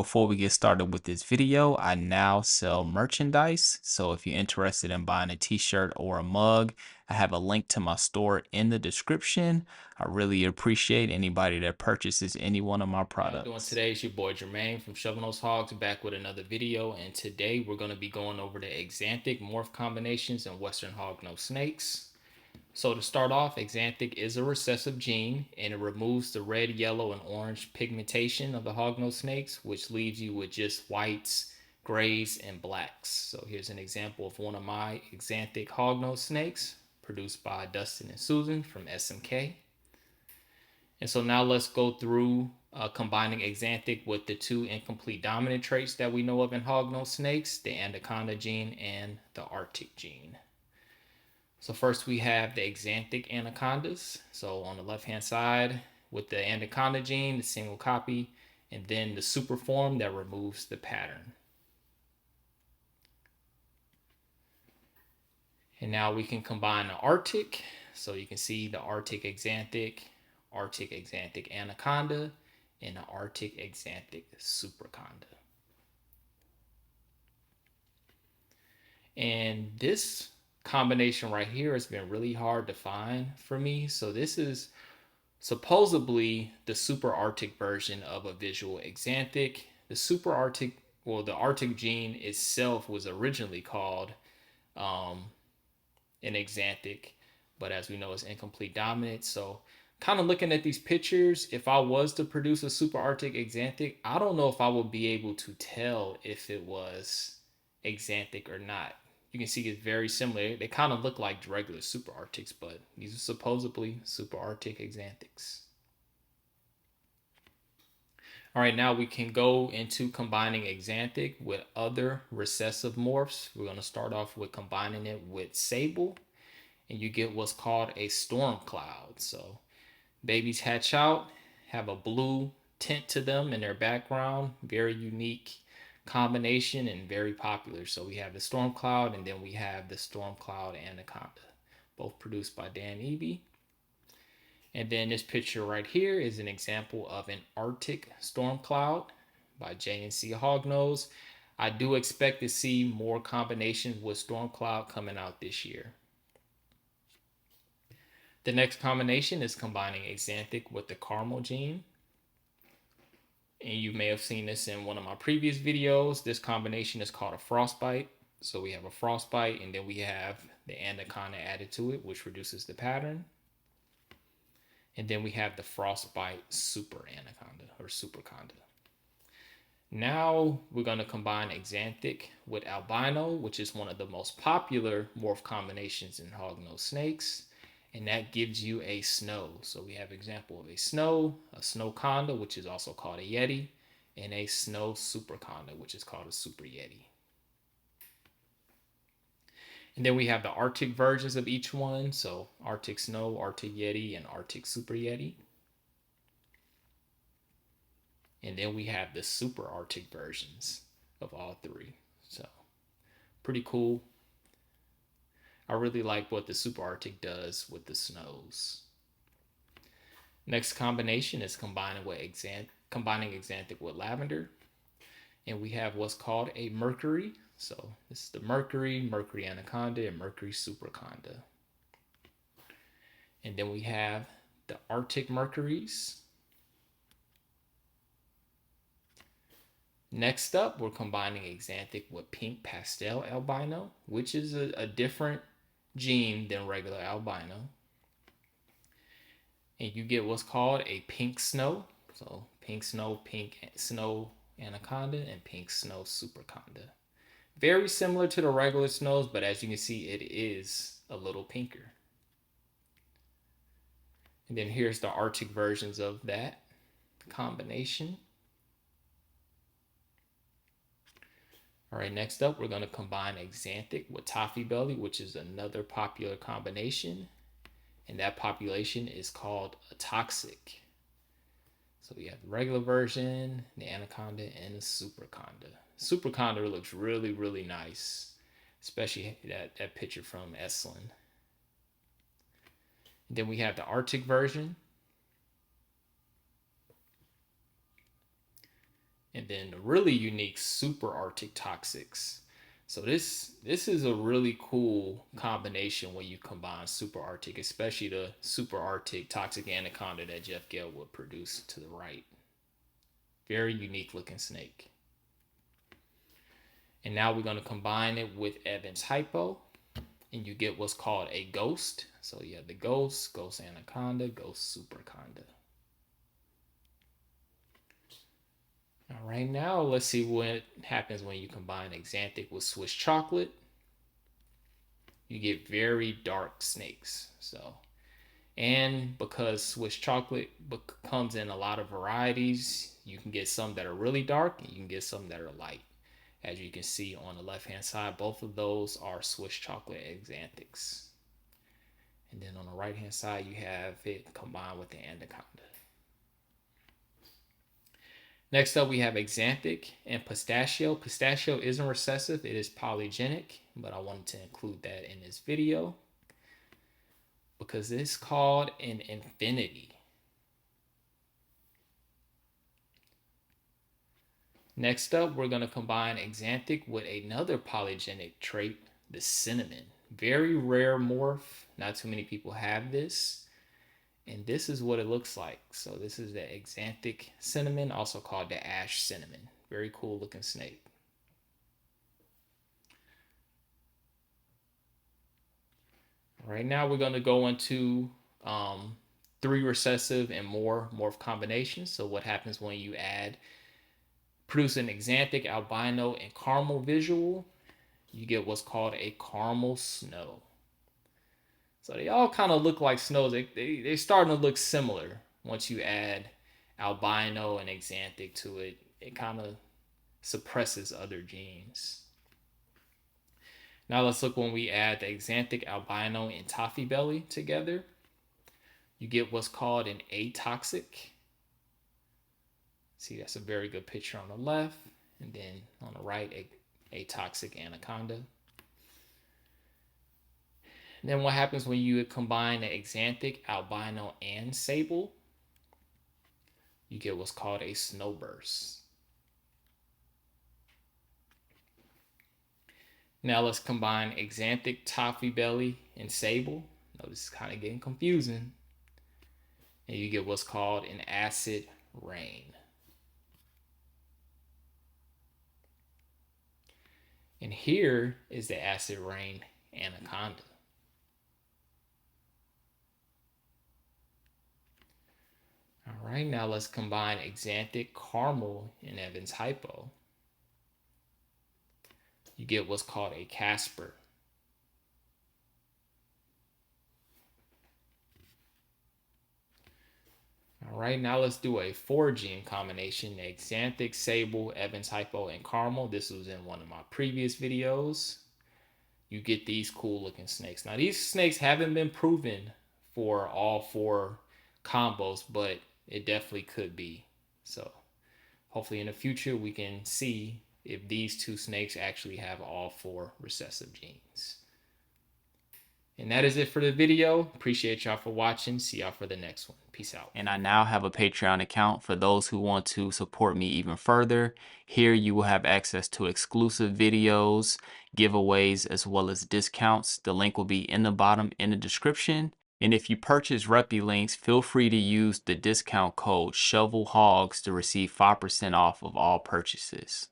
before we get started with this video, I now sell merchandise. So if you're interested in buying a t-shirt or a mug, I have a link to my store in the description. I really appreciate anybody that purchases any one of my products. Doing today is your boy Jermaine from Shovelnosehogs back with another video, and today we're going to be going over the Axanthic morph combinations and Western hognose snakes. So to start off, Axanthic is a recessive gene, and it removes the red, yellow, and orange pigmentation of the hognose snakes, which leaves you with just whites, grays, and blacks. So here's an example of one of my Axanthic hognose snakes, produced by Dustin and Susan from SMK. And so now let's go through combining Axanthic with the two incomplete dominant traits that we know of in hognose snakes, the anaconda gene and the Arctic gene. So first we have the Axanthic anacondas. So on the left-hand side with the anaconda gene, the single copy, and then the super form that removes the pattern. And now we can combine the Arctic. So you can see the Arctic Axanthic anaconda, and the Arctic Axanthic superconda. And this combination right here has been really hard to find for me. So this is supposedly the super Arctic version of a visual Axanthic. The super Arctic, well, the Arctic gene itself was originally called an Axanthic, but as we know, it's incomplete dominant. So kind of looking at these pictures, if I was to produce a super Arctic Axanthic, I don't know if I would be able to tell if it was Axanthic or not. You can see it's very similar. They kind of look like regular super Arctics, but these are supposedly super Arctic Axanthics. All right, now we can go into combining Axanthic with other recessive morphs. We're going to start off with combining it with Sable, and you get what's called a storm cloud. So babies hatch out, have a blue tint to them in their background, very unique combination and very popular. So we have the storm cloud, and then we have the storm cloud anaconda, both produced by Dan Eby. And then this picture right here is an example of an Arctic storm cloud by J&C Hognose. I do expect to see more combinations with storm cloud coming out this year. The next combination is combining Axanthic with the caramel gene. And you may have seen this in one of my previous videos. This combination is called a Frostbite. So we have a Frostbite, and then we have the anaconda added to it, which reduces the pattern. And then we have the Frostbite super anaconda or superconda. Now we're going to combine Axanthic with albino, which is one of the most popular morph combinations in hognose snakes. And that gives you a snow. So we have an example of a snow conda, which is also called a Yeti, and a snow superconda, which is called a super Yeti. And then we have the Arctic versions of each one. So Arctic snow, Arctic Yeti, and Arctic super Yeti. And then we have the super Arctic versions of all three. So pretty cool. I really like what the super Arctic does with the snows. Next combination is combining Axanthic with lavender. And we have what's called a Mercury. So this is the Mercury anaconda, and Mercury superconda. And then we have the Arctic Mercuries. Next up, we're combining Axanthic with pink pastel albino, which is a different gene than regular albino. And you get what's called a pink snow. So pink snow anaconda, and pink snow superconda. Very similar to the regular snows, but as you can see, it is a little pinker. And then here's the Arctic versions of that combination. All right, next up, we're going to combine Axanthic with Toffee Belly, which is another popular combination. And that population is called Atoxic. So we have the regular version, the anaconda, and the superconda. Superconda looks really, really nice, especially that picture from Estlin. And then we have the Arctic version. And then the really unique super Arctic toxics. So this is a really cool combination when you combine super Arctic, especially the super Arctic toxic anaconda that Jeff Gale would produce to the right. Very unique looking snake. And now we're going to combine it with Evans Hypo, and you get what's called a ghost. So you have the ghost, ghost anaconda, ghost superconda. All right, now let's see what happens when you combine Axanthic with Swiss chocolate. You get very dark snakes. So, and because Swiss chocolate comes in a lot of varieties, you can get some that are really dark and you can get some that are light. As you can see on the left hand side, both of those are Swiss chocolate Axanthics. And then on the right hand side, you have it combined with the anaconda. Next up, we have Axanthic and Pistachio. Pistachio isn't recessive, it is polygenic, but I wanted to include that in this video because it's called an infinity. Next up, we're going to combine Axanthic with another polygenic trait, the cinnamon. Very rare morph, not too many people have this. And this is what it looks like. So this is the Axanthic cinnamon, also called the ash cinnamon. Very cool looking snake. Right now we're going to go into 3 recessive and more morph combinations. So what happens when you produce an Axanthic, albino, and caramel visual, you get what's called a caramel snow. So they all kind of look like snows. They're starting to look similar once you add albino and Axanthic to it. It kind of suppresses other genes. Now let's look when we add the Axanthic, albino, and toffee belly together. You get what's called an atoxic. See, that's a very good picture on the left. And then on the right, a toxic anaconda. Then what happens when you combine the Axanthic, albino, and Sable? You get what's called a snowburst. Now let's combine Axanthic, toffee belly, and Sable. Notice it's kind of getting confusing. And you get what's called an acid rain. And here is the acid rain anaconda. All right, now let's combine Axanthic, caramel, and Evans Hypo. You get what's called a Casper. All right, now let's do a 4-gene combination, Axanthic, Sable, Evans Hypo, and caramel. This was in one of my previous videos. You get these cool looking snakes. Now these snakes haven't been proven for all 4 combos, but it definitely could be. So hopefully in the future we can see if these 2 snakes actually have all 4 recessive genes. And that is it for the video. Appreciate y'all for watching. See y'all for the next one. Peace out. And I now have a Patreon account for those who want to support me even further. Here you will have access to exclusive videos, giveaways, as well as discounts. The link will be in the bottom in the description. And if you purchase Reppy links, feel free to use the discount code shovelnosehogs to receive 5% off of all purchases.